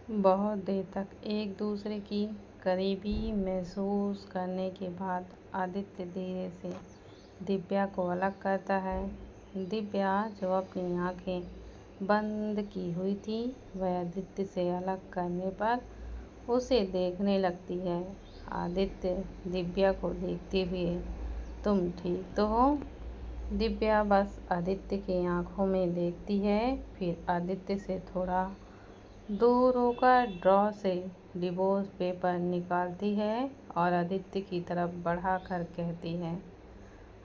बहुत देर तक एक दूसरे की करीबी महसूस करने के बाद आदित्य धीरे से दिव्या को अलग करता है। दिव्या जो अपनी आंखें बंद की हुई थी, वह आदित्य से अलग करने पर उसे देखने लगती है। आदित्य दिव्या को देखते हुए, तुम ठीक तो हो? दिव्या बस आदित्य की आंखों में देखती है, फिर आदित्य से थोड़ा दूर होकर ड्रॉ से डिवोर्स पेपर निकालती है और आदित्य की तरफ बढ़ाकर कहती है,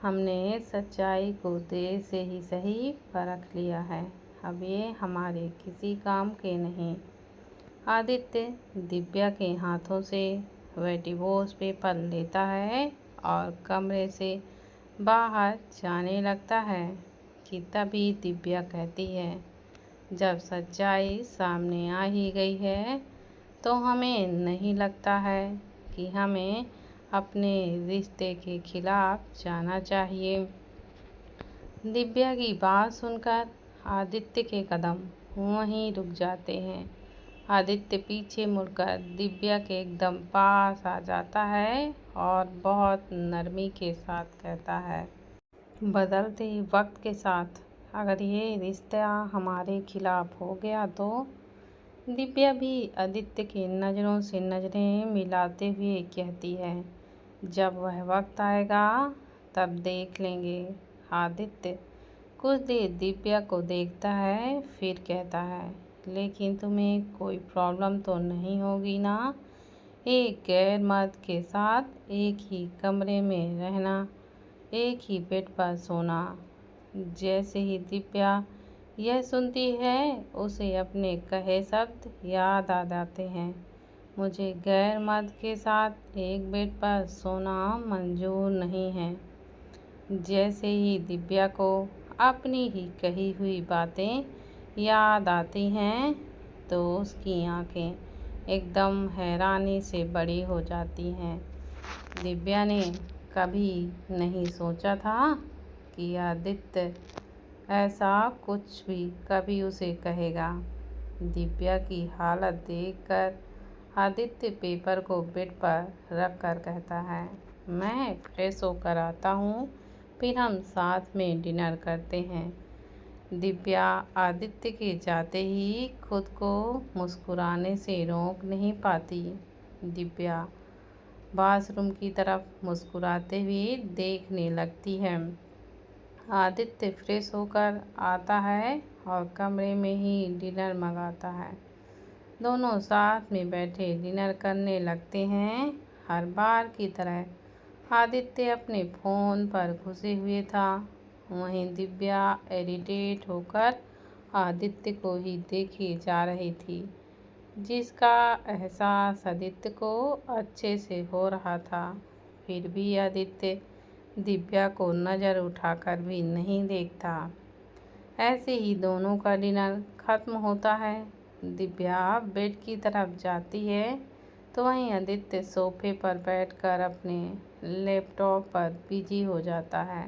हमने सच्चाई को देर से ही सही परख लिया है। अब ये हमारे किसी काम के नहीं। आदित्य दिव्या के हाथों से वह डिवोर्स पेपर लेता है और कमरे से बाहर जाने लगता है कि तभी दिव्या कहती है, जब सच्चाई सामने आ ही गई है तो हमें नहीं लगता है कि हमें अपने रिश्ते के खिलाफ जाना चाहिए। दिव्या की बात सुनकर आदित्य के कदम वहीं रुक जाते हैं। आदित्य पीछे मुड़कर दिव्या के एकदम पास आ जाता है और बहुत नरमी के साथ कहता है, बदलते वक्त के साथ अगर ये रिश्ता हमारे खिलाफ हो गया तो? दिव्या भी आदित्य की नज़रों से नज़रें मिलाते हुए कहती है, जब वह वक्त आएगा तब देख लेंगे। आदित्य कुछ देर दिव्या को देखता है, फिर कहता है, लेकिन तुम्हें कोई प्रॉब्लम तो नहीं होगी ना? एक गैर मर्द के साथ एक ही कमरे में रहना, एक ही बेड पर सोना। जैसे ही दिव्या यह सुनती है, उसे अपने कहे शब्द याद आ जाते हैं। मुझे गैर मर्द के साथ एक बेड पर सोना मंजूर नहीं है। जैसे ही दिव्या को अपनी ही कही हुई बातें याद आती हैं, तो उसकी आंखें एकदम हैरानी से बड़ी हो जाती हैं। दिव्या ने कभी नहीं सोचा था कि आदित्य ऐसा कुछ भी कभी उसे कहेगा। दिव्या की हालत देखकर आदित्य पेपर को बेड पर रख कर कहता है, मैं फ्रेश होकर आता हूँ, फिर हम साथ में डिनर करते हैं। दिव्या आदित्य के जाते ही खुद को मुस्कुराने से रोक नहीं पाती। दिव्या बाथरूम की तरफ मुस्कुराते हुए देखने लगती है। आदित्य फ्रेश होकर आता है और कमरे में ही डिनर मंगाता है। दोनों साथ में बैठे डिनर करने लगते हैं। हर बार की तरह आदित्य अपने फ़ोन पर घुसे हुए था, वहीं दिव्या इरिटेट होकर आदित्य को ही देखे जा रही थी, जिसका एहसास आदित्य को अच्छे से हो रहा था। फिर भी आदित्य दिव्या को नज़र उठाकर भी नहीं देखता। ऐसे ही दोनों का डिनर ख़त्म होता है। दिव्या बेड की तरफ जाती है तो वहीं आदित्य सोफे पर बैठकर अपने लैपटॉप पर बिजी हो जाता है।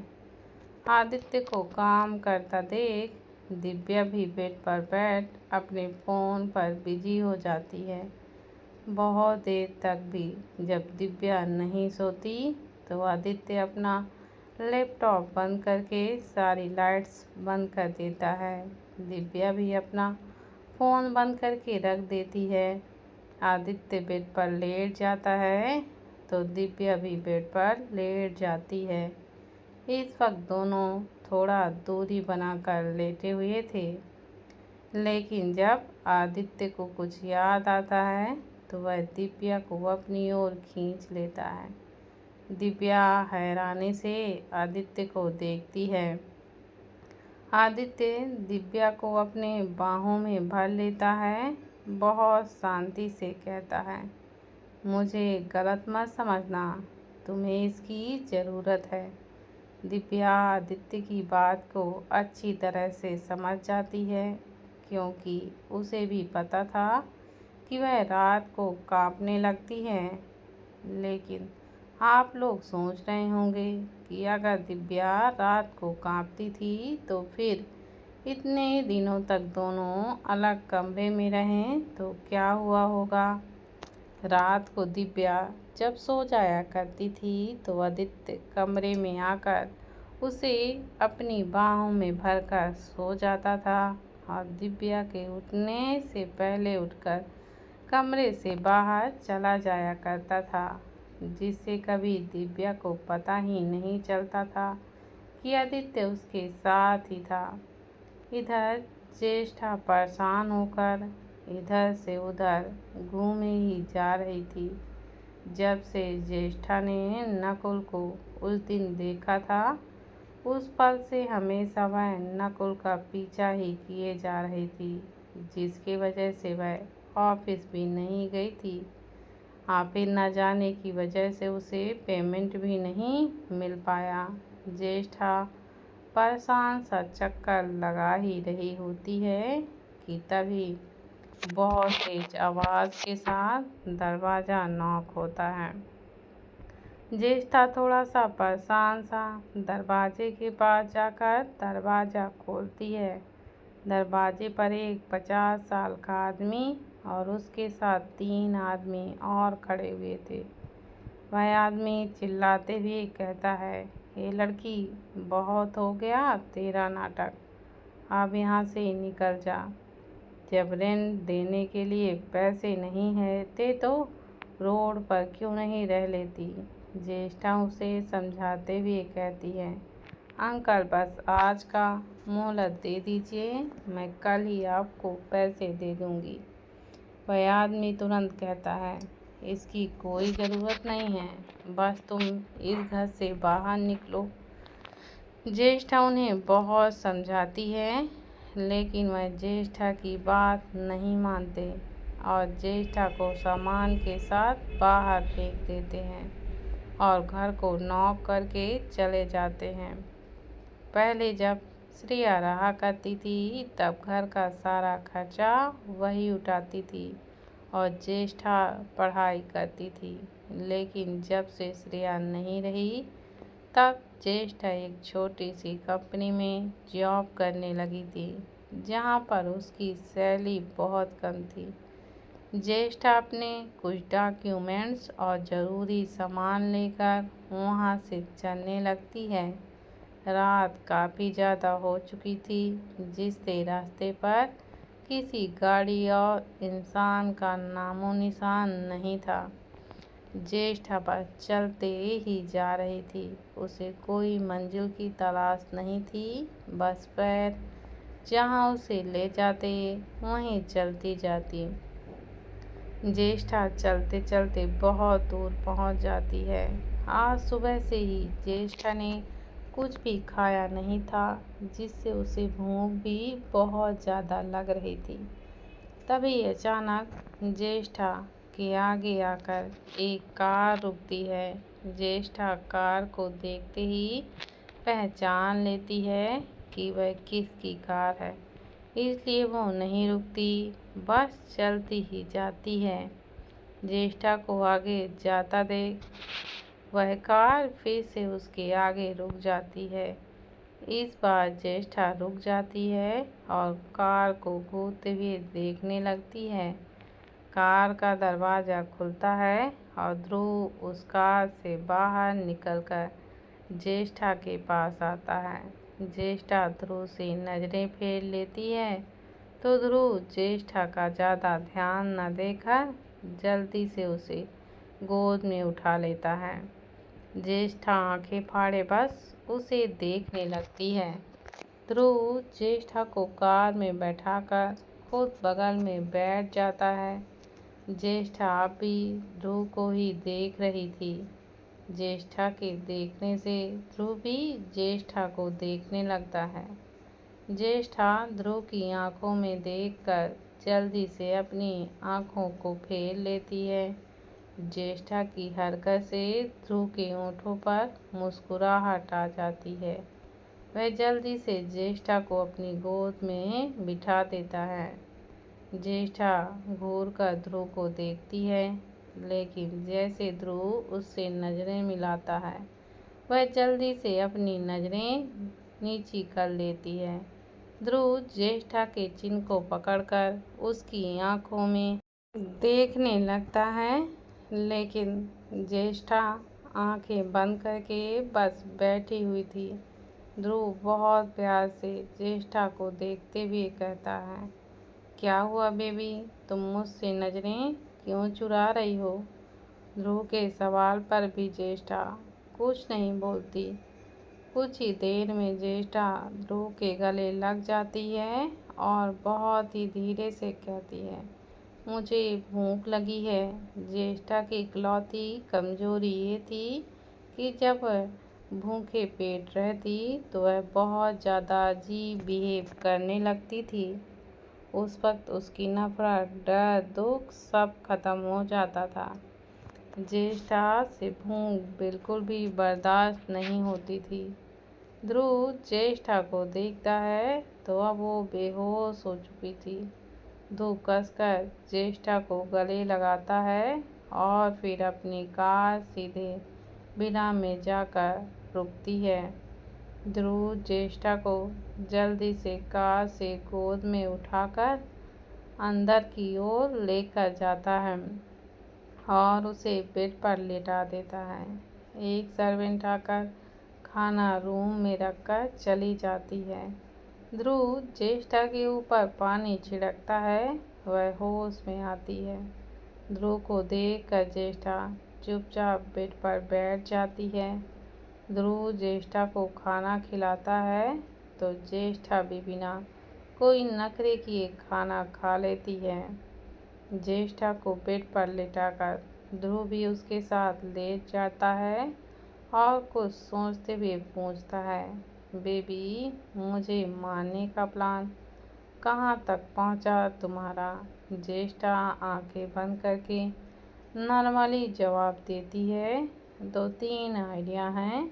आदित्य को काम करता देख दिव्या भी बेड पर बैठ अपने फ़ोन पर बिजी हो जाती है। बहुत देर तक भी जब दिव्या नहीं सोती तो आदित्य अपना लैपटॉप बंद करके सारी लाइट्स बंद कर देता है। दिव्या भी अपना फ़ोन बंद करके रख देती है। आदित्य बेड पर लेट जाता है तो दिव्या भी बेड पर लेट जाती है। इस वक्त दोनों थोड़ा दूरी बनाकर लेटे हुए थे, लेकिन जब आदित्य को कुछ याद आता है तो वह दिव्या को अपनी ओर खींच लेता है। दिव्या हैरानी से आदित्य को देखती है। आदित्य दिव्या को अपने बाहों में भर लेता है, बहुत शांति से कहता है, मुझे गलत मत समझना, तुम्हें इसकी ज़रूरत है। दिव्या आदित्य की बात को अच्छी तरह से समझ जाती है, क्योंकि उसे भी पता था कि वह रात को कांपने लगती है। लेकिन आप लोग सोच रहे होंगे कि अगर दिव्या रात को कांपती थी तो फिर इतने दिनों तक दोनों अलग कमरे में रहें तो क्या हुआ होगा। रात को दिव्या जब सो जाया करती थी तो आदित्य कमरे में आकर उसे अपनी बाहों में भरकर सो जाता था और दिव्या के उठने से पहले उठकर कमरे से बाहर चला जाया करता था, जिससे कभी दिव्या को पता ही नहीं चलता था कि आदित्य उसके साथ ही था। इधर ज्येष्ठा परेशान होकर इधर से उधर घूमे ही जा रही थी। जब से ज्येष्ठा ने नकुल को उस दिन देखा था, उस पल से हमेशा वह नकुल का पीछा ही किए जा रही थी, जिसकी वजह से वह ऑफिस भी नहीं गई थी। फिर न जाने की वजह से उसे पेमेंट भी नहीं मिल पाया। ज्येष्ठा परेशान सा चक्कर लगा ही रही होती है कि तभी बहुत तेज आवाज़ के साथ दरवाज़ा नॉक होता है। ज्येष्ठा थोड़ा सा परेशान सा दरवाजे के पास जाकर दरवाज़ा खोलती है। दरवाजे पर एक 50 साल का आदमी और उसके साथ 3 आदमी और खड़े हुए थे। वह आदमी चिल्लाते हुए कहता है, ये लड़की, बहुत हो गया तेरा नाटक, अब यहाँ से निकल जा। जब रेंट देने के लिए पैसे नहीं है तो रोड पर क्यों नहीं रह लेती। ज्येष्ठा उसे समझाते हुए कहती है, अंकल बस आज का मोहलत दे दीजिए, मैं कल ही आपको पैसे दे दूँगी। वह आदमी तुरंत कहता है, इसकी कोई ज़रूरत नहीं है, बस तुम इस घर से बाहर निकलो। ज्येष्ठा उन्हें बहुत समझाती है, लेकिन वह ज्येष्ठा की बात नहीं मानते और ज्येष्ठा को सामान के साथ बाहर फेंक देते हैं और घर को नॉक करके चले जाते हैं। पहले जब श्रेया रहा करती थी तब घर का सारा खर्चा वही उठाती थी और ज्येष्ठा पढ़ाई करती थी, लेकिन जब से श्रेया नहीं रही तब ज्येष्ठा एक छोटी सी कंपनी में जॉब करने लगी थी, जहां पर उसकी सैलरी बहुत कम थी। ज्येष्ठा अपने कुछ डॉक्यूमेंट्स और ज़रूरी सामान लेकर वहां से चलने लगती है। रात काफ़ी ज़्यादा हो चुकी थी, जिससे रास्ते पर किसी गाड़ी और इंसान का नामो निशान नहीं था। ज्येष्ठा बस चलते ही जा रही थी, उसे कोई मंजिल की तलाश नहीं थी, बस पैर जहाँ उसे ले जाते वहीं चलती जाती। ज्येष्ठा चलते चलते बहुत दूर पहुँच जाती है। आज सुबह से ही ज्येष्ठा ने कुछ भी खाया नहीं था, जिससे उसे भूख भी बहुत ज़्यादा लग रही थी। तभी अचानक ज्येष्ठा के आगे आकर एक कार रुकती है। ज्येष्ठा कार को देखते ही पहचान लेती है कि वह किसकी कार है, इसलिए वो नहीं रुकती, बस चलती ही जाती है। ज्येष्ठा को आगे जाता देख वह कार फिर से उसके आगे रुक जाती है। इस बार ज्येष्ठा रुक जाती है और कार को घूरते हुए देखने लगती है। कार का दरवाज़ा खुलता है और ध्रुव उस कार से बाहर निकलकर ज्येष्ठा के पास आता है। ज्येष्ठा ध्रुव से नज़रें फेर लेती है तो ध्रुव ज्येष्ठा का ज़्यादा ध्यान न देकर जल्दी से उसे गोद में उठा लेता है। ज्येष्ठा आंखें फाड़े बस उसे देखने लगती है। ध्रुव ज्येष्ठा को कार में बैठाकर खुद बगल में बैठ जाता है। ज्येष्ठा अब भी ध्रुव को ही देख रही थी। ज्येष्ठा के देखने से ध्रुव भी ज्येष्ठा को देखने लगता है। ज्येष्ठा ध्रुव की आंखों में देखकर जल्दी से अपनी आंखों को फेर लेती है। ज्येष्ठा की हरकत से ध्रुव के होठों पर मुस्कुराहट आ जाती है। वह जल्दी से ज्येष्ठा को अपनी गोद में बिठा देता है। ज्येष्ठा घूरकर ध्रुव को देखती है, लेकिन जैसे ध्रुव उससे नज़रें मिलाता है, वह जल्दी से अपनी नज़रें नीची कर लेती है। ध्रुव ज्येष्ठा के चिन्ह को पकड़कर उसकी आंखों में देखने लगता है, लेकिन ज्येष्ठा आंखें बंद करके बस बैठी हुई थी। ध्रुव बहुत प्यार से ज्येष्ठा को देखते हुए कहता है, क्या हुआ बेबी, तुम मुझसे नजरें क्यों चुरा रही हो? ध्रुव के सवाल पर भी ज्येष्ठा कुछ नहीं बोलती। कुछ ही देर में ज्येष्ठा ध्रुव के गले लग जाती है और बहुत ही धीरे से कहती है, मुझे भूख लगी है। ज्येष्ठा की इकलौती कमजोरी ये थी कि जब भूखे पेट रहती तो वह बहुत ज़्यादा अजीब बिहेव करने लगती थी। उस वक्त उसकी नफरत, डर, दुख सब खत्म हो जाता था। ज्येष्ठा से भूख बिल्कुल भी बर्दाश्त नहीं होती थी। ध्रुव ज्येष्ठा को देखता है तो अब वो बेहोश हो चुकी थी। ध्रुव कसकर ज्येष्ठा को गले लगाता है और फिर अपनी कार सीधे बिना में जाकर रुकती है। ध्रुव ज्येष्ठा को जल्दी से कार से गोद में उठाकर अंदर की ओर लेकर जाता है और उसे बेड पर लेटा देता है। एक सर्वेंट आकर खाना रूम में रखकर चली जाती है। ध्रुव ज्येष्ठा के ऊपर पानी छिड़कता है, वह होश में आती है। ध्रुव को देखकर ज्येष्ठा चुपचाप बेड पर बैठ जाती है। ध्रुव ज्येष्ठा को खाना खिलाता है तो ज्येष्ठा भी बिना कोई नखरे किए खाना खा लेती है। ज्येष्ठा को बेड पर लिटाकर ध्रुव भी उसके साथ लेट जाता है और कुछ सोचते हुए पूछता है, बेबी, मुझे मारने का प्लान कहाँ तक पहुँचा तुम्हारा? ज्येष्ठा आंखें बंद करके नॉर्मली जवाब देती है, 2-3 आइडिया हैं,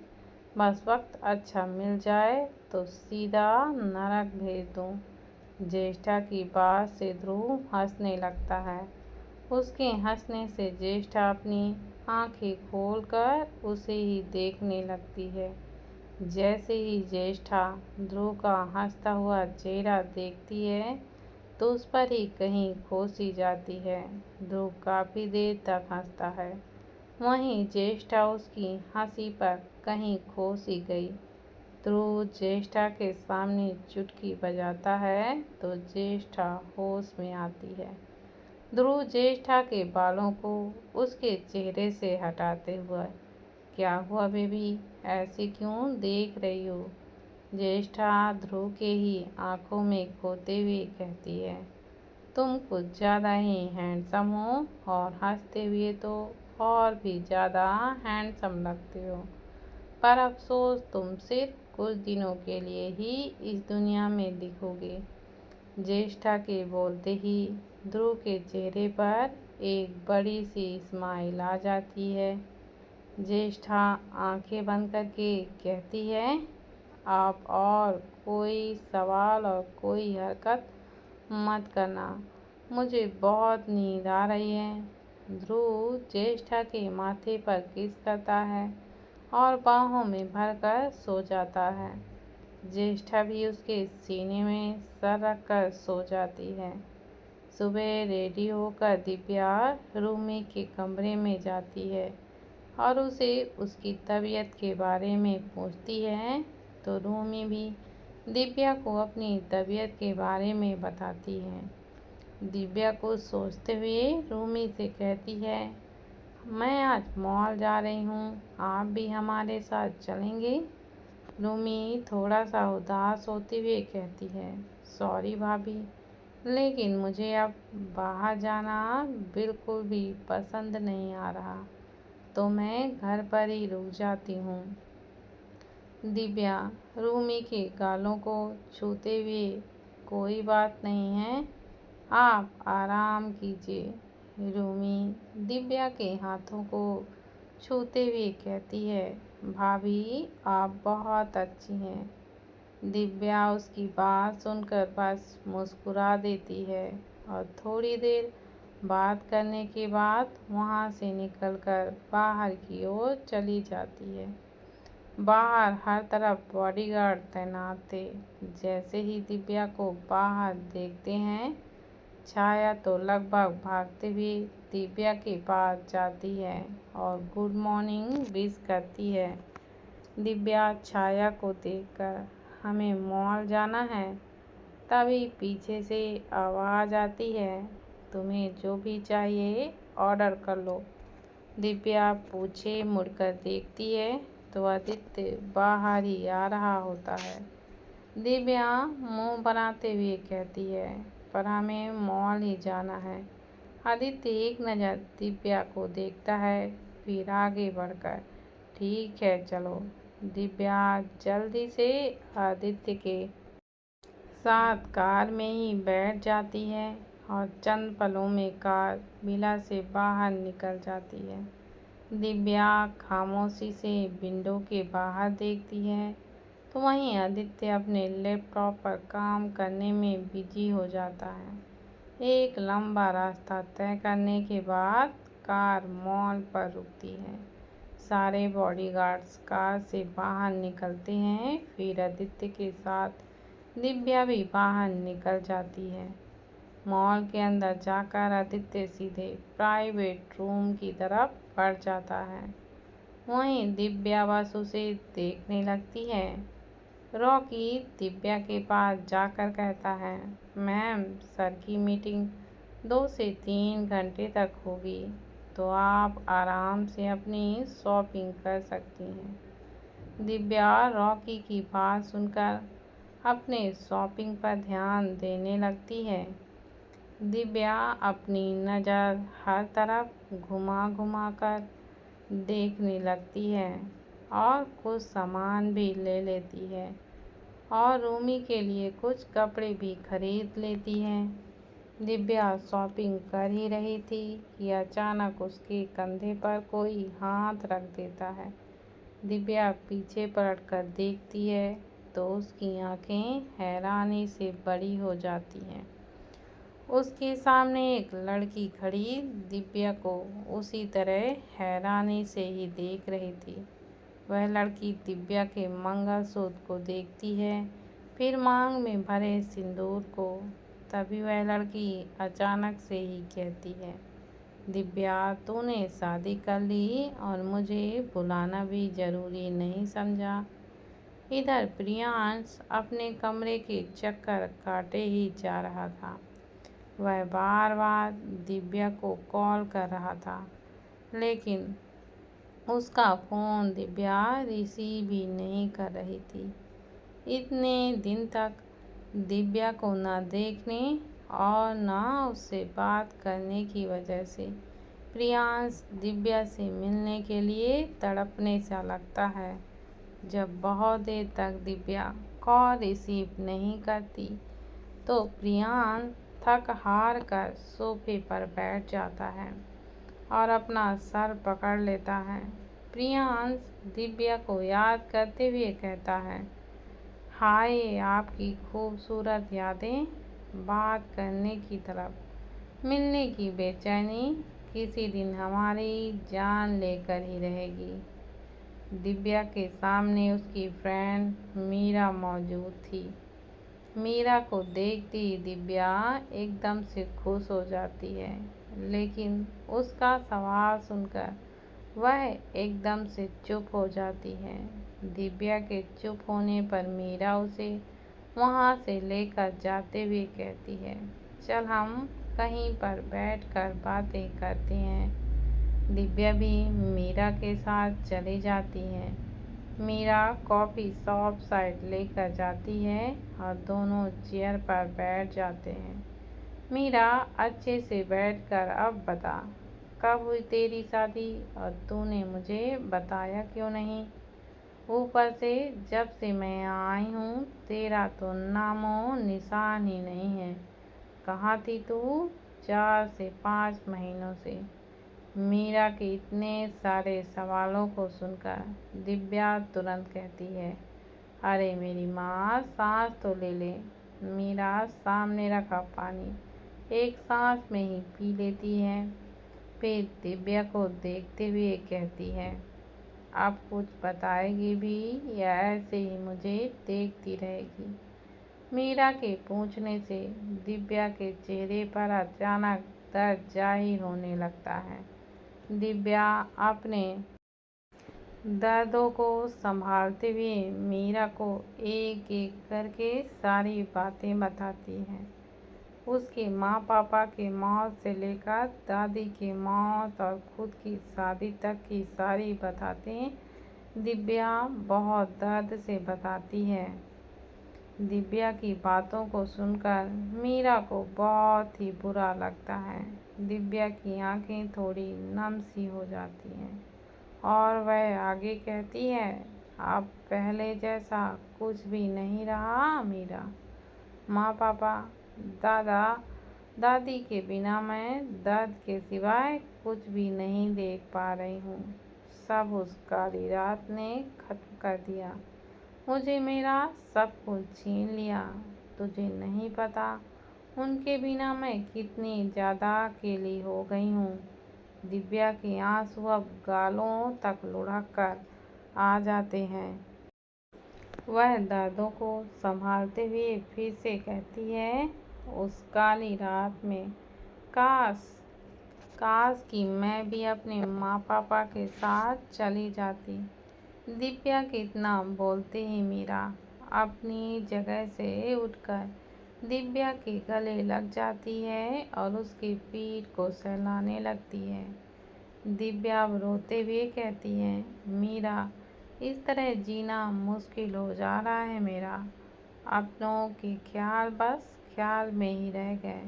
बस वक्त अच्छा मिल जाए तो सीधा नरक भेज दूँ। ज्येष्ठा की बात से ध्रुव हंसने लगता है। उसके हंसने से ज्येष्ठा अपनी आंखें खोलकर उसे ही देखने लगती है। जैसे ही ज्येष्ठा ध्रुव का हंसता हुआ चेहरा देखती है तो उस पर ही कहीं खो सी जाती है। ध्रुव काफी देर तक हंसता है, वहीं ज्येष्ठा उसकी हंसी पर कहीं खो सी गई। ध्रुव ज्येष्ठा के सामने चुटकी बजाता है तो ज्येष्ठा होश में आती है। ध्रुव ज्येष्ठा के बालों को उसके चेहरे से हटाते हुए, क्या हुआ बेबी, ऐसे क्यों देख रही हो? ज्येष्ठा ध्रुव के ही आंखों में खोते हुए कहती है, तुम कुछ ज़्यादा ही हैंडसम हो और हंसते हुए तो और भी ज़्यादा हैंडसम लगते हो। पर अफसोस, तुम सिर्फ कुछ दिनों के लिए ही इस दुनिया में दिखोगे। ज्येष्ठा के बोलते ही ध्रुव के चेहरे पर एक बड़ी सी स्माइल आ जाती है। ज्येष्ठा आंखें बंद करके कहती है, आप और कोई सवाल और कोई हरकत मत करना, मुझे बहुत नींद आ रही है। ध्रुव ज्येष्ठा के माथे पर किस करता है और बाहों में भरकर सो जाता है। ज्येष्ठा भी उसके सीने में सर रखकर सो जाती है। सुबह रेडी होकर दिव्या रूमी के कमरे में जाती है और उसे उसकी तबीयत के बारे में पूछती है तो रूमी भी दिव्या को अपनी तबीयत के बारे में बताती है। दिव्या को सोचते हुए रूमी से कहती है, मैं आज मॉल जा रही हूँ, आप भी हमारे साथ चलेंगे? रूमी थोड़ा सा उदास होते हुए कहती है, सॉरी भाभी, लेकिन मुझे अब बाहर जाना बिल्कुल भी पसंद नहीं आ रहा, तो मैं घर पर ही रुक जाती हूँ। दिव्या रूमी के गालों को छूते हुए, कोई बात नहीं है, आप आराम कीजिए। रूमी दिव्या के हाथों को छूते हुए कहती है, भाभी, आप बहुत अच्छी हैं। दिव्या उसकी बात सुनकर बस मुस्कुरा देती है और थोड़ी देर बात करने के बाद वहाँ से निकलकर बाहर की ओर चली जाती है। बाहर हर तरफ बॉडीगार्ड तैनात थे। जैसे ही दिव्या को बाहर देखते हैं, छाया तो लगभग भागते हुए दिव्या के पास जाती है और गुड मॉर्निंग विश करती है। दिव्या छाया को देखकर हमें मॉल जाना है। तभी पीछे से आवाज़ आती है, तुम्हें जो भी चाहिए ऑर्डर कर लो। दिव्या पीछे मुड़कर देखती है तो आदित्य बाहर ही आ रहा होता है। दिव्या मुंह बनाते हुए कहती है, पर हमें मॉल ही जाना है। आदित्य एक नज़र दिव्या को देखता है, फिर आगे बढ़कर ठीक है चलो। दिव्या जल्दी से आदित्य के साथ कार में ही बैठ जाती है और चंद पलों में कार विला से बाहर निकल जाती है। दिव्या खामोशी से विंडो के बाहर देखती है तो वहीं आदित्य अपने लैपटॉप पर काम करने में बिजी हो जाता है। एक लंबा रास्ता तय करने के बाद कार मॉल पर रुकती है। सारे बॉडीगार्ड्स कार से बाहर निकलते हैं, फिर आदित्य के साथ दिव्या भी बाहर निकल जाती है। मॉल के अंदर जाकर आदित्य सीधे प्राइवेट रूम की तरफ बढ़ जाता है। वहीं दिव्या बस उसे देखने लगती है। रॉकी दिव्या के पास जाकर कहता है, मैम सर की मीटिंग 2 से 3 घंटे तक होगी, तो आप आराम से अपनी शॉपिंग कर सकती हैं। दिव्या रॉकी की बात सुनकर अपने शॉपिंग पर ध्यान देने लगती है। दिव्या अपनी नज़र हर तरफ घुमा कर देखने लगती है और कुछ सामान भी ले लेती है और रूमी के लिए कुछ कपड़े भी खरीद लेती है। दिव्या शॉपिंग कर ही रही थी कि अचानक उसके कंधे पर कोई हाथ रख देता है। दिव्या पीछे पलटकर देखती है तो उसकी आंखें हैरानी से बड़ी हो जाती हैं। उसके सामने एक लड़की खड़ी दिव्या को उसी तरह हैरानी से ही देख रही थी। वह लड़की दिव्या के मंगलसूत्र को देखती है, फिर मांग में भरे सिंदूर को। तभी वह लड़की अचानक से ही कहती है, दिव्या तूने शादी कर ली और मुझे बुलाना भी ज़रूरी नहीं समझा। इधर प्रियांश अपने कमरे के चक्कर काटे ही जा रहा था। वह बार बार दिव्या को कॉल कर रहा था, लेकिन उसका फ़ोन दिव्या रिसीव ही नहीं कर रही थी। इतने दिन तक दिव्या को न देखने और न उससे बात करने की वजह से प्रियांश दिव्या से मिलने के लिए तड़पने सा लगता है। जब बहुत देर तक दिव्या कॉल रिसीव नहीं करती तो प्रियांश थक हार कर सोफे पर बैठ जाता है और अपना सर पकड़ लेता है। प्रियांश दिव्या को याद करते हुए कहता है, हाय आपकी खूबसूरत यादें, बात करने की तरफ, मिलने की बेचैनी किसी दिन हमारी जान लेकर ही रहेगी। दिव्या के सामने उसकी फ्रेंड मीरा मौजूद थी। मीरा को देखती ही दिव्या एकदम से खुश हो जाती है, लेकिन उसका सवाल सुनकर वह एकदम से चुप हो जाती है। दिव्या के चुप होने पर मीरा उसे वहाँ से लेकर जाते हुए कहती है, चल हम कहीं पर बैठकर बातें करते हैं। दिव्या भी मीरा के साथ चली जाती है। मीरा कॉफ़ी शॉप साइड लेकर जाती है और दोनों चेयर पर बैठ जाते हैं। मीरा अच्छे से बैठकर, अब बता कब हुई तेरी शादी और तूने मुझे बताया क्यों नहीं? ऊपर से जब से मैं आई हूँ तेरा तो नामो निशान ही नहीं है। कहाँ थी तू 4 से 5 महीनों से? मीरा के इतने सारे सवालों को सुनकर दिव्या तुरंत कहती है, अरे मेरी माँ सांस तो ले ले। मीरा सामने रखा पानी एक सांस में ही पी लेती है, फिर दिव्या को देखते हुए कहती है, अब कुछ बताएगी भी या ऐसे ही मुझे देखती रहेगी? मीरा के पूछने से दिव्या के चेहरे पर अचानक दर्द जाहिर होने लगता है। दिव्या अपने दर्दों को संभालते हुए मीरा को एक एक करके सारी बातें बताती है। उसके माँ पापा की मौत से लेकर दादी की मौत और खुद की शादी तक की सारी बातें दिव्या बहुत दर्द से बताती है। दिव्या की बातों को सुनकर मीरा को बहुत ही बुरा लगता है। दिव्या की आंखें थोड़ी नम सी हो जाती हैं और वह आगे कहती है, अब पहले जैसा कुछ भी नहीं रहा मीरा। माँ पापा दादा दादी के बिना मैं दर्द के सिवाय कुछ भी नहीं देख पा रही हूँ। सब उस काली रात ने खत्म कर दिया। मुझे मेरा सब कुछ छीन लिया। तुझे नहीं पता उनके बिना मैं कितनी ज़्यादा अकेली हो गई हूँ। दिव्या के आंसू अब गालों तक लुढ़क कर आ जाते हैं। वह दर्दों को संभालते हुए फिर से कहती है, उस काली रात में काश काश कि मैं भी अपने माँ पापा के साथ चली जाती। दिव्या कितना बोलते ही मीरा अपनी जगह से उठकर दिव्या के गले लग जाती है और उसकी पीठ को सहलाने लगती है। दिव्या रोते हुए कहती है, मीरा इस तरह जीना मुश्किल हो जा रहा है मेरा। अपनों के ख्याल बस ख्याल में ही रह गए।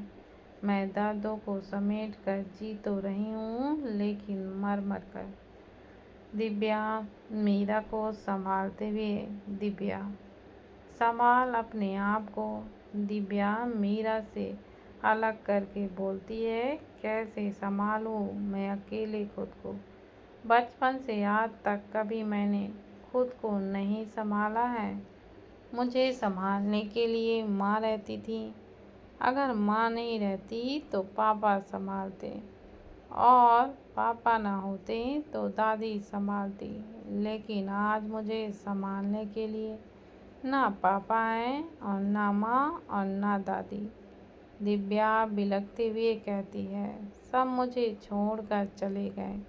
मैं दर्दों को समेट कर जी तो रही हूँ लेकिन मर मर कर। दिव्या मीरा को संभालते हुए दिव्या संभाल अपने आप को। दिव्या मीरा से अलग करके बोलती है, कैसे संभालूं मैं अकेले खुद को। बचपन से आज तक कभी मैंने खुद को नहीं संभाला है। मुझे संभालने के लिए माँ रहती थी। अगर माँ नहीं रहती तो पापा संभालते और पापा ना होते तो दादी संभालती। लेकिन आज मुझे संभालने के लिए ना पापा हैं और ना माँ और ना दादी। दिव्या बिलखते हुए कहती है, सब मुझे छोड़कर चले गए।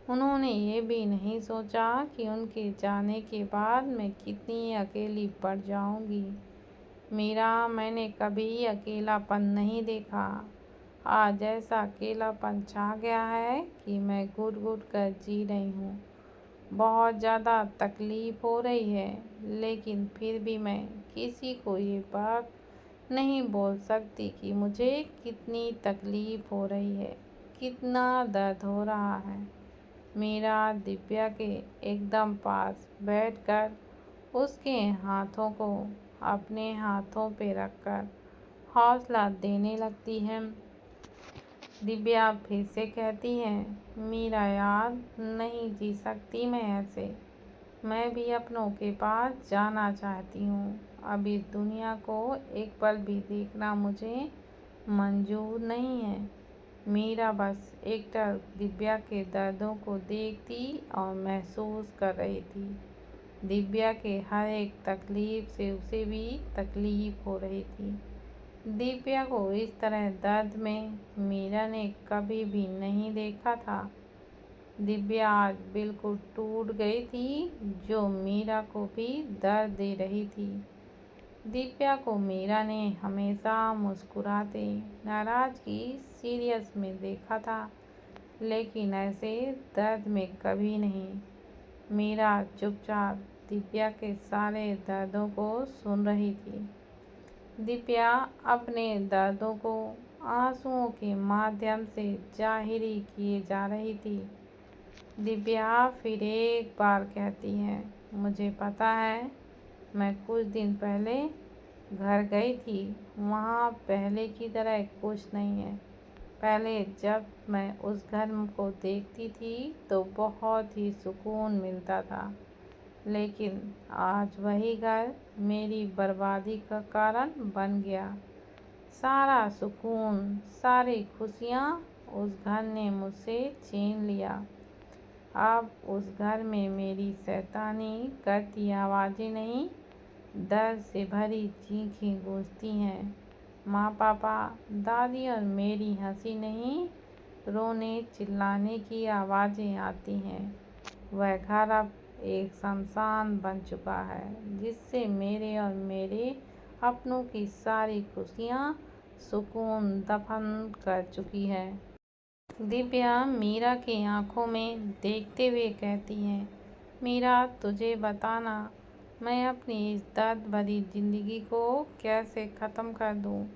उन्होंने ये भी नहीं सोचा कि उनके जाने के बाद मैं कितनी अकेली पड़ जाऊंगी। मीरा मैंने कभी अकेलापन नहीं देखा। आज ऐसा अकेलापन छा गया है कि मैं घुट घुट कर जी रही हूँ। बहुत ज़्यादा तकलीफ़ हो रही है लेकिन फिर भी मैं किसी को ये बात नहीं बोल सकती कि मुझे कितनी तकलीफ़ हो रही है, कितना दर्द हो रहा है। मीरा दिव्या के एकदम पास बैठकर उसके हाथों को अपने हाथों पे रखकर हौसला देने लगती है। दिव्या फिर से कहती है, मीरा यार नहीं जी सकती मैं ऐसे। मैं भी अपनों के पास जाना चाहती हूँ। अब इस दुनिया को एक पल भी देखना मुझे मंजूर नहीं है। मीरा बस एकटक दिव्या के दर्दों को देखती और महसूस कर रही थी। दिव्या के हर एक तकलीफ से उसे भी तकलीफ हो रही थी। दिव्या को इस तरह दर्द में मीरा ने कभी भी नहीं देखा था। दिव्या आज बिल्कुल टूट गई थी, जो मीरा को भी दर्द दे रही थी। दिव्या को मीरा ने हमेशा मुस्कुराते, नाराज़गी, सीरियस में देखा था, लेकिन ऐसे दर्द में कभी नहीं। मीरा चुपचाप दिव्या के सारे दर्दों को सुन रही थी। दिव्या अपने दर्दों को आंसुओं के माध्यम से जाहिर किए जा रही थी। दिव्या फिर एक बार कहती है, मुझे पता है मैं कुछ दिन पहले घर गई थी। वहाँ पहले की तरह कुछ नहीं है। पहले जब मैं उस घर को देखती थी तो बहुत ही सुकून मिलता था, लेकिन आज वही घर मेरी बर्बादी का कारण बन गया। सारा सुकून, सारी खुशियाँ उस घर ने मुझसे छीन लिया। अब उस घर में मेरी शैतानी करती आवाज़ें नहीं, दर्द से भरी चीखें गूंजती हैं। माँ पापा दादी और मेरी हंसी नहीं, रोने चिल्लाने की आवाज़ें आती हैं। वह घर अब एक शमशान बन चुका है, जिससे मेरे और मेरे अपनों की सारी खुशियाँ सुकून दफन कर चुकी है। दिव्या मीरा की आंखों में देखते हुए कहती है, मीरा तुझे बताना, मैं अपनी इस दर्द भरी जिंदगी को कैसे ख़त्म कर दूँ।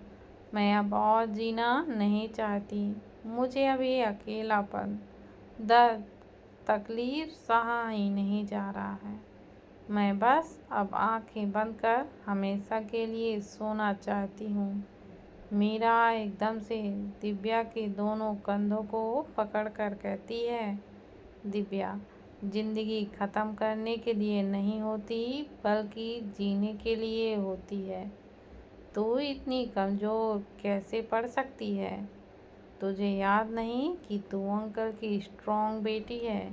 मैं अब और जीना नहीं चाहती। मुझे अब ये अकेलापन, दर्द, तकलीफ सहा ही नहीं जा रहा है। मैं बस अब आंखें बंद कर हमेशा के लिए सोना चाहती हूँ। मीरा एकदम से दिव्या के दोनों कंधों को पकड़कर कहती है, दिव्या जिंदगी ख़त्म करने के लिए नहीं होती, बल्कि जीने के लिए होती है। तू इतनी कमज़ोर कैसे पड़ सकती है? तुझे याद नहीं कि तू अंकल की स्ट्रॉन्ग बेटी है?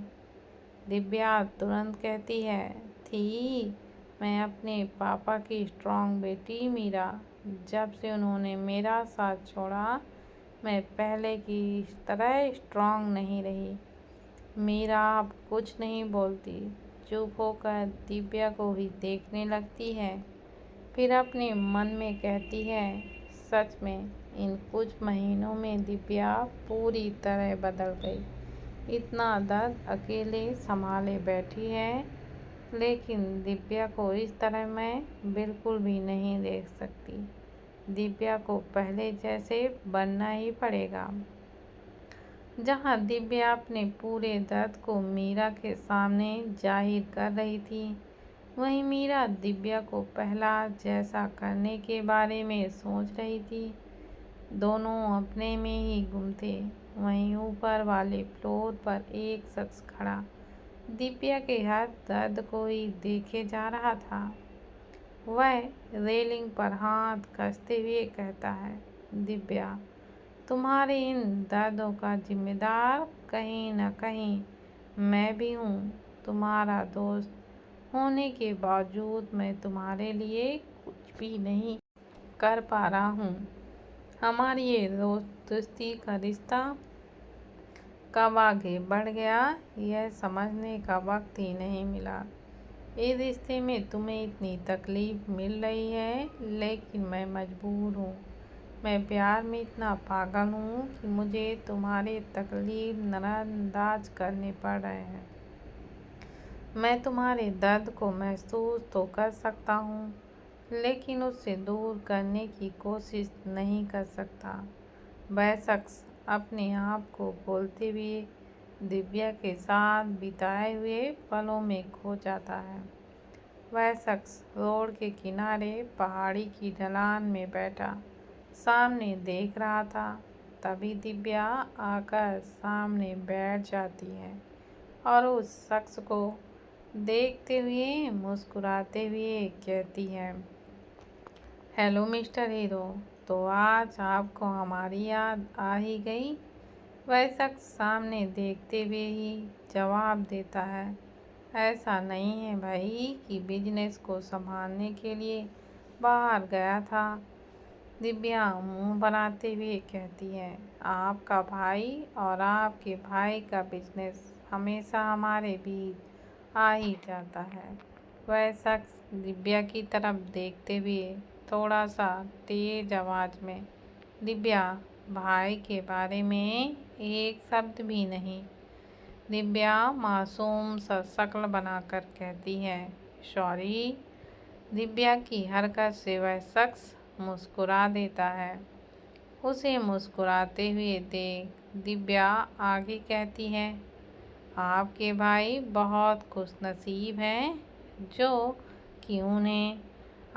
दिव्या तुरंत कहती है, थी मैं अपने पापा की स्ट्रॉन्ग बेटी मीरा। जब से उन्होंने मेरा साथ छोड़ा, मैं पहले की तरह स्ट्रॉन्ग नहीं रही। मीरा अब कुछ नहीं बोलती, चुप होकर दिव्या को ही देखने लगती है। फिर अपने मन में कहती है, सच में इन कुछ महीनों में दिव्या पूरी तरह बदल गई। इतना दर्द अकेले संभाले बैठी है, लेकिन दिव्या को इस तरह मैं बिल्कुल भी नहीं देख सकती। दिव्या को पहले जैसे बनना ही पड़ेगा। जहाँ दिव्या अपने पूरे दर्द को मीरा के सामने जाहिर कर रही थी, वहीं मीरा दिव्या को पहला जैसा करने के बारे में सोच रही थी। दोनों अपने में ही गुम थे। वहीं ऊपर वाले फ्लोर पर एक शख्स खड़ा दिव्या के हर दर्द को ही देखे जा रहा था। वह रेलिंग पर हाथ कसते हुए कहता है, दिव्या तुम्हारे इन दर्दों का जिम्मेदार कहीं न कहीं मैं भी हूँ। तुम्हारा दोस्त होने के बावजूद मैं तुम्हारे लिए कुछ भी नहीं कर पा रहा हूँ। हमारी ये दोस्ती का रिश्ता कब आगे बढ़ गया, यह समझने का वक्त ही नहीं मिला। इस रिश्ते में तुम्हें इतनी तकलीफ मिल रही है, लेकिन मैं मजबूर हूँ। मैं प्यार में इतना पागल हूँ कि मुझे तुम्हारे तकलीफ नज़रअंदाज करने पड़ रहे हैं। मैं तुम्हारे दर्द को महसूस तो कर सकता हूँ, लेकिन उससे दूर करने की कोशिश नहीं कर सकता। वह शख्स अपने आप को बोलते हुए दिव्या के साथ बिताए हुए पलों में खो जाता है। वह शख्स रोड के किनारे पहाड़ी की ढलान में बैठा सामने देख रहा था। तभी दिव्या आकर सामने बैठ जाती है और उस शख्स को देखते हुए मुस्कुराते हुए कहती है, हेलो मिस्टर हीरो, तो आज आपको हमारी याद आ ही गई। वह शख्स सामने देखते हुए ही जवाब देता है, ऐसा नहीं है भाई कि बिजनेस को संभालने के लिए बाहर गया था। दिव्या मुंह बनाते हुए कहती है, आपका भाई और आपके भाई का बिजनेस हमेशा हमारे बीच आ ही जाता है। वह शख्स दिव्या की तरफ देखते हुए थोड़ा सा तेज आवाज़ में, दिव्या भाई के बारे में एक शब्द भी नहीं। दिव्या मासूम सा शक्ल बनाकर कहती है, सॉरी। दिव्या की हरकत से वह शख्स मुस्कुरा देता है। उसे मुस्कुराते हुए देख दिव्या आगे कहती है, आपके भाई बहुत खुशनसीब हैं जो कि उन्हें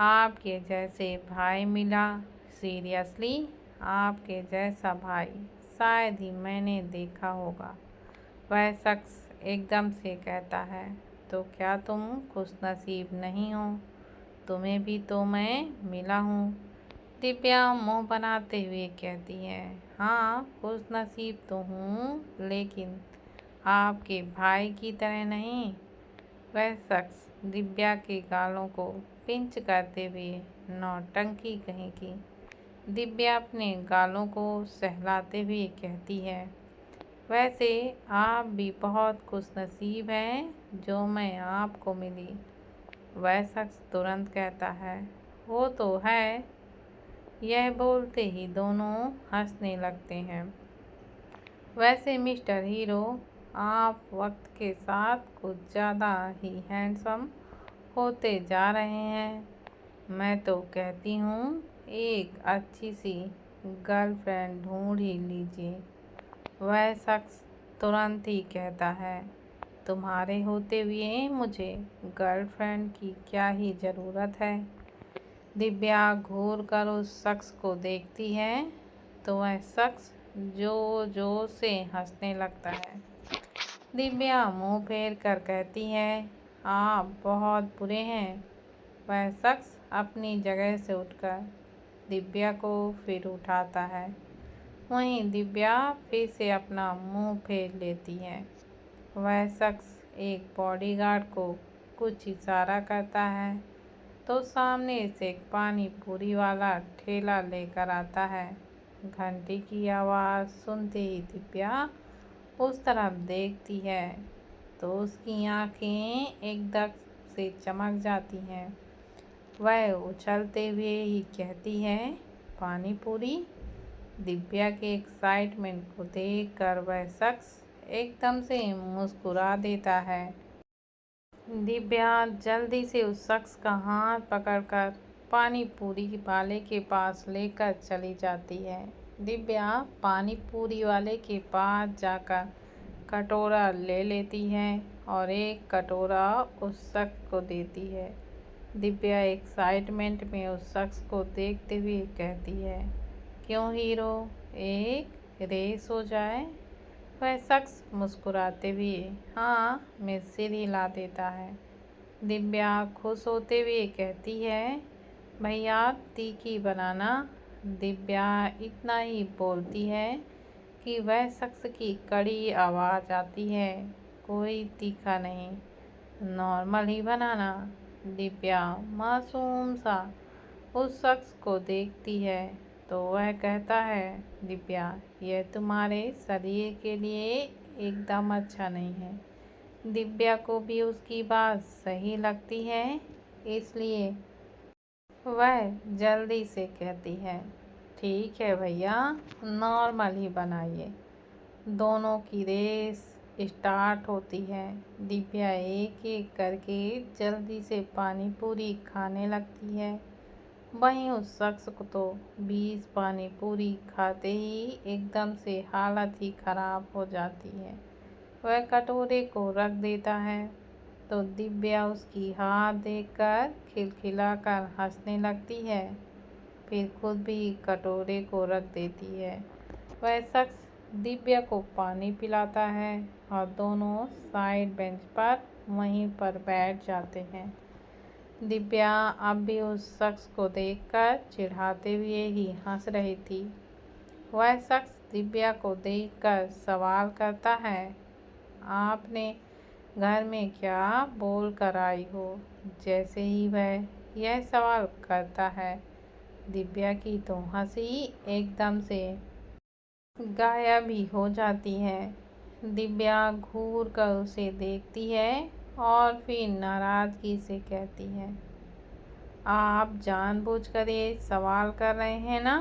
आपके जैसे भाई मिला। सीरियसली आपके जैसा भाई शायद ही मैंने देखा होगा। वह शख्स एकदम से कहता है, तो क्या तुम खुशनसीब नहीं हो? तुम्हें भी तो मैं मिला हूँ। दिव्या मुंह बनाते हुए कहती है, हाँ खुशनसीब तो हूँ, लेकिन आपके भाई की तरह नहीं। वह शख्स दिव्या के गालों को पिंच करते हुए नौटंकी कहीं की। दिव्या अपने गालों को सहलाते हुए कहती है, वैसे आप भी बहुत खुशनसीब हैं जो मैं आपको मिली। वह शख्स तुरंत कहता है, वो तो है। यह बोलते ही दोनों हंसने लगते हैं। वैसे मिस्टर हीरो, आप वक्त के साथ कुछ ज़्यादा ही हैंडसम होते जा रहे हैं। मैं तो कहती हूँ एक अच्छी सी गर्लफ्रेंड ढूंढ ही लीजिए। वह शख्स तुरंत ही कहता है, तुम्हारे होते हुए मुझे गर्लफ्रेंड की क्या ही ज़रूरत है। दिव्या घूर कर उस शख्स को देखती है तो वह शख्स जोर से हंसने लगता है। दिव्या मुंह फेर कर कहती है, आप बहुत बुरे हैं। वह शख्स अपनी जगह से उठकर दिव्या को फिर उठाता है। वहीं दिव्या फिर से अपना मुंह फेर लेती है। वह शख्स एक बॉडीगार्ड को कुछ इशारा करता है तो सामने से एक पानी पूरी वाला ठेला लेकर आता है। घंटी की आवाज़ सुनते ही दिव्या उस तरफ देखती है तो उसकी आंखें एकदम से चमक जाती हैं। वह उछलते हुए ही कहती है, पानी पूरी। दिव्या के एक्साइटमेंट को देखकर वह शख्स एकदम से मुस्कुरा देता है। दिव्या जल्दी से उस शख्स का हाथ पकड़कर पानी पूरी वाले के पास लेकर चली जाती है। दिव्या पानी पूरी वाले के पास जाकर कटोरा ले लेती है और एक कटोरा उस शख्स को देती है। दिव्या एक्साइटमेंट में उस शख्स को देखते हुए कहती है, क्यों हीरो, एक रेस हो जाए। वह शख्स मुस्कुराते हुए हाँ में सिर हिला देता है। दिव्या खुश होते हुए कहती है, भैया तीखी बनाना। दिव्या इतना ही बोलती है कि वह शख्स की कड़ी आवाज़ आती है, कोई तीखा नहीं, नॉर्मल ही बनाना। दिव्या मासूम सा उस शख्स को देखती है तो वह कहता है, दिव्या यह तुम्हारे शरीर के लिए एकदम अच्छा नहीं है। दिव्या को भी उसकी बात सही लगती है, इसलिए वह जल्दी से कहती है, ठीक है भैया, नॉर्मल ही बनाइए। दोनों की रेस स्टार्ट होती है। दिव्या एक एक करके जल्दी से पानी पूरी खाने लगती है। वहीं उस शख्स को तो 20 पानी पूरी खाते ही एकदम से हालत ही खराब हो जाती है। वह कटोरे को रख देता है तो दिव्या उसकी हाथ देखकर खिलखिलाकर हंसने लगती है। फिर खुद भी कटोरे को रख देती है। वह शख्स दिव्या को पानी पिलाता है और दोनों साइड बेंच पर वहीं पर बैठ जाते हैं। दिव्या अब भी उस शख्स को देखकर चिढ़ाते हुए ही हंस रही थी। वह शख्स दिव्या को देखकर सवाल करता है, आपने घर में क्या बोल कर आई हो। जैसे ही वह यह सवाल करता है, दिव्या की तो हंसी एकदम से गायब ही हो जाती है। दिव्या घूर कर उसे देखती है और फिर नाराज़गी से कहती है, आप जानबूझकर ये सवाल कर रहे हैं ना।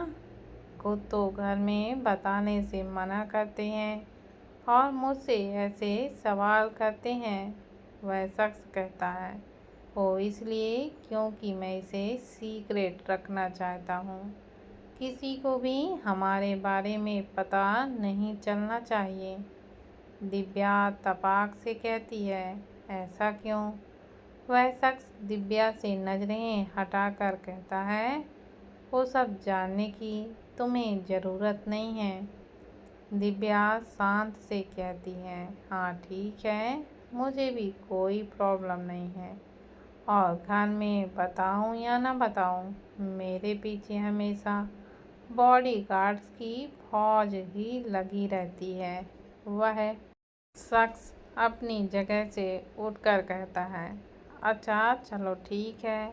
खुद तो घर में बताने से मना करते हैं और मुझसे ऐसे सवाल करते हैं। वह शख्स कहता है, वो इसलिए क्योंकि मैं इसे सीक्रेट रखना चाहता हूँ। किसी को भी हमारे बारे में पता नहीं चलना चाहिए। दिव्या तपाक से कहती है, ऐसा क्यों। वह शख्स दिव्या से नज़रें हटाकर कहता है, वो सब जानने की तुम्हें ज़रूरत नहीं है। दिव्या शांत से कहती है, हाँ ठीक है, मुझे भी कोई प्रॉब्लम नहीं है। और घर में बताऊं या ना बताऊं, मेरे पीछे हमेशा बॉडीगार्ड्स की फौज ही लगी रहती है। वह शख्स अपनी जगह से उठकर कहता है, अच्छा चलो ठीक है,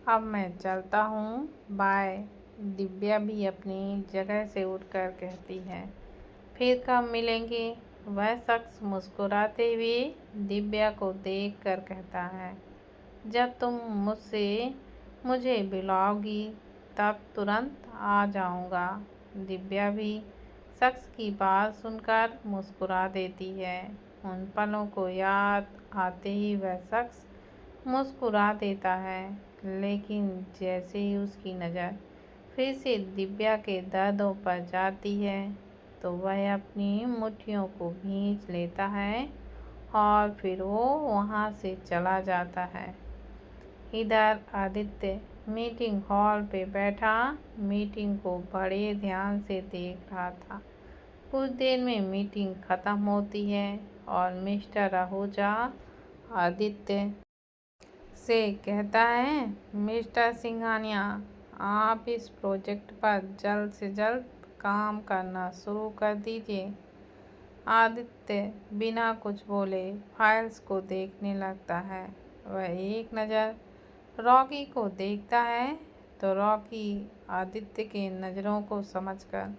अब मैं चलता हूँ, बाय। दिव्या भी अपनी जगह से उठकर कहती है, फिर कब मिलेंगे। वह शख्स मुस्कुराते हुए दिव्या को देखकर कहता है, जब तुम मुझे बुलाओगी तब तुरंत आ जाऊँगा। दिव्या भी शख्स की बात सुनकर मुस्कुरा देती है। उन पलों को याद आते ही वह शख्स मुस्कुरा देता है, लेकिन जैसे ही उसकी नज़र फिर से दिव्या के दर्दों पर जाती है तो वह अपनी मुट्ठियों को खींच लेता है और फिर वो वहाँ से चला जाता है। इधर आदित्य मीटिंग हॉल पे बैठा मीटिंग को बड़े ध्यान से देख रहा था। कुछ देर में मीटिंग खत्म होती है और मिस्टर आहूजा आदित्य से कहता है, मिस्टर सिंघानिया, आप इस प्रोजेक्ट पर जल्द से जल्द काम करना शुरू कर दीजिए। आदित्य बिना कुछ बोले फाइल्स को देखने लगता है। वह एक नज़र रॉकी को देखता है तो रॉकी आदित्य के नज़रों को समझकर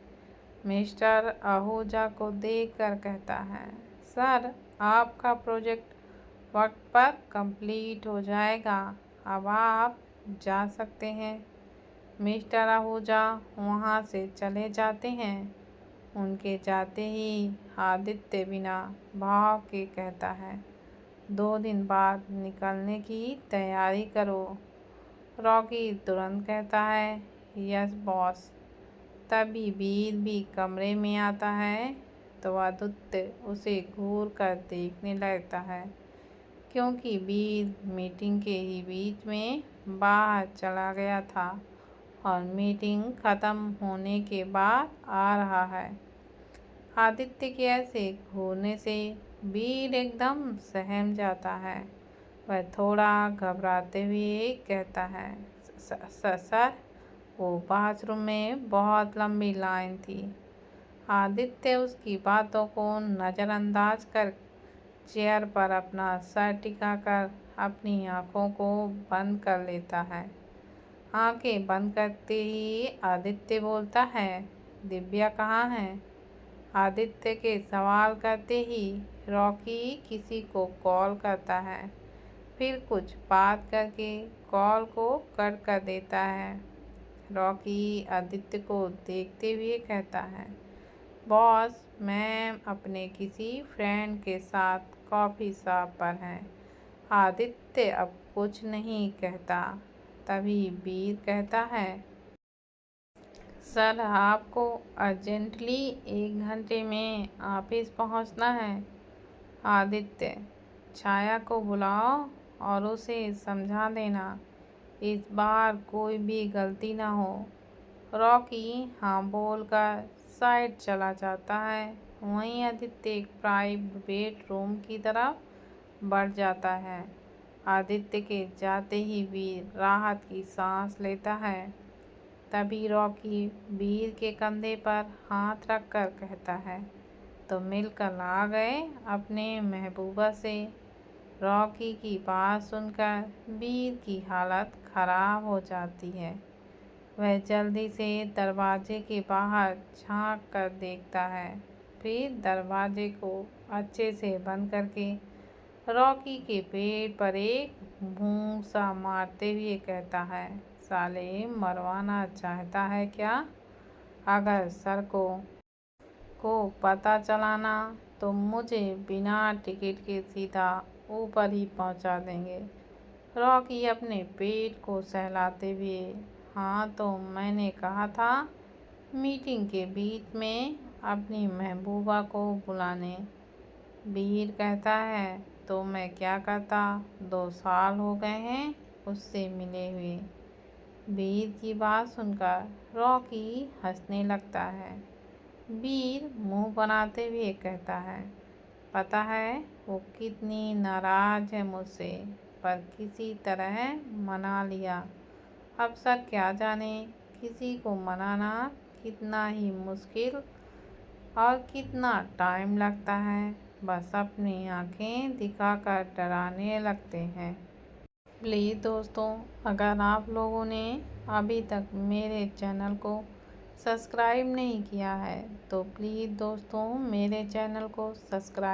मिस्टर आहूजा को देखकर कहता है, सर, आपका प्रोजेक्ट वक्त पर कंप्लीट हो जाएगा, अब आप जा सकते हैं। मिस्टर आहूजा वहाँ से चले जाते हैं। उनके जाते ही आदित्य बिना भाव के कहता है, 2 दिन बाद निकलने की तैयारी करो। रॉकी तुरंत कहता है, यस बॉस। तभी वीर भी कमरे में आता है तो आदित्य उसे घूर कर देखने लगता है, क्योंकि वीर मीटिंग के ही बीच में बाहर चला गया था और मीटिंग ख़त्म होने के बाद आ रहा है। आदित्य के ऐसे घूरने से वीर एकदम सहम जाता है। वह थोड़ा घबराते हुए कहता है, सर, वो बाथरूम में बहुत लंबी लाइन थी। आदित्य उसकी बातों को नज़रअंदाज कर चेयर पर अपना सर टिकाकर अपनी आँखों को बंद कर लेता है। आंखें बंद करते ही आदित्य बोलता है, दिव्या कहाँ है। आदित्य के सवाल करते ही रॉकी किसी को कॉल करता है, फिर कुछ बात करके कॉल को कट कर देता है। रॉकी आदित्य को देखते हुए कहता है, बॉस, मैं अपने किसी फ्रेंड के साथ कॉफ़ी शॉप पर हैं। आदित्य अब कुछ नहीं कहता। तभी वीर कहता है, सर, आपको अर्जेंटली 1 घंटे में ऑफिस पहुंचना है। आदित्य, छाया को बुलाओ और उसे समझा देना, इस बार कोई भी गलती ना हो। रॉकी हाँ बोलकर साइड चला जाता है। वहीं आदित्य एक प्राइवेट रूम की तरफ बढ़ जाता है। आदित्य के जाते ही वीर राहत की सांस लेता है। तभी रॉकी वीर के कंधे पर हाथ रखकर कहता है, तो मिलकर आ गए अपने महबूबा से। रॉकी की बात सुनकर वीर की हालत खराब हो जाती है। वह जल्दी से दरवाजे के बाहर झांक कर देखता है, फिर दरवाजे को अच्छे से बंद करके रॉकी के पेट पर एक भूंसा मारते हुए कहता है, साले मरवाना चाहता है क्या। अगर सर को पता चलाना तो मुझे बिना टिकट के सीधा ऊपर ही पहुंचा देंगे। रॉकी अपने पेट को सहलाते हुए, हाँ तो मैंने कहा था मीटिंग के बीच में अपनी महबूबा को बुलाने। वीर कहता है, तो मैं क्या करता, 2 साल हो गए हैं उससे मिले हुए। वीर की बात सुनकर रॉकी हंसने लगता है। वीर मुंह बनाते हुए कहता है, पता है वो कितनी नाराज़ है मुझसे, पर किसी तरह मना लिया। अब सर क्या जाने किसी को मनाना कितना ही मुश्किल और कितना टाइम लगता है। बस अपनी आंखें दिखाकर डराने लगते हैं। प्लीज़ दोस्तों, अगर आप लोगों ने अभी तक मेरे चैनल को सब्सक्राइब नहीं किया है तो प्लीज़ दोस्तों मेरे चैनल को सब्सक्राइब